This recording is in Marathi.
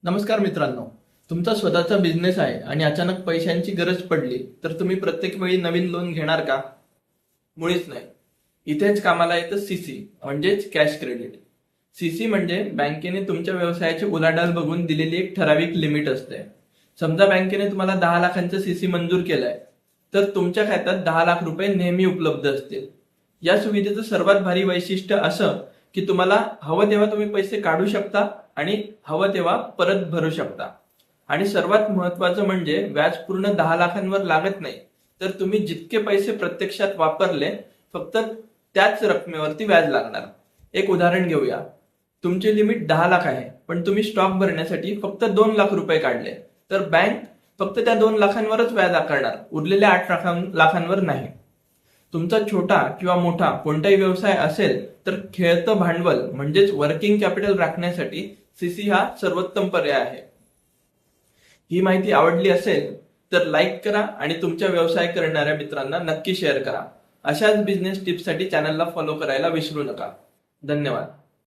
नमस्कार मित्रांनो. तुमचा स्वतःचा बिझनेस आहे आणि अचानक पैशांची गरज पडली तर तुम्ही प्रत्येक वेळी नवीन लोन घेणार का? मुळीच नाही. इथेच कामाला येतं सीसी म्हणजेच कॅश क्रेडिट. सीसी म्हणजे बँकेने तुमच्या व्यवसायाची उलाढाल बघून दिलेली एक ठराविक लिमिट असते. समजा बँकेने तुम्हाला 10 लाखांचं सीसी मंजूर केलंय तर तुमच्या खात्यात 10 लाख रुपये नेहमी उपलब्ध असतील. या सुविधेचं सर्वात भारी वैशिष्ट्य असं की तुम्हाला हवं तेव्हा तुम्ही पैसे काढू शकता आणि हवं तेव्हा परत भरू शकता. आणि सर्वात महत्वाचं म्हणजे व्याज पूर्ण 10 लाखांवर लागत नाही, तर तुम्ही जितके पैसे प्रत्यक्षात वापरले फक्त त्याच रकमेवरती व्याज लागणार. एक उदाहरण घेऊया. तुमची लिमिट 10 लाख आहे पण तुम्ही स्टॉक भरण्यासाठी फक्त 2 लाख रुपये काढले, तर बँक फक्त त्या 2 लाखांवरच व्याज आकारणार, उरलेल्या 8 लाखांवर नाही. तुमचा छोटा किंवा मोठा कोणताही व्यवसाय असेल तर खेळतं भांडवल म्हणजेच वर्किंग कॅपिटल राखण्यासाठी सीसी हा सर्वोत्तम पर्याय आहे. ही माहिती आवडली असेल तर लाईक करा आणि तुमच्या व्यवसाय करणाऱ्या मित्रांना नक्की शेअर करा. अशाच बिझनेस टिप्ससाठी चॅनलला फॉलो करायला विसरू नका. धन्यवाद.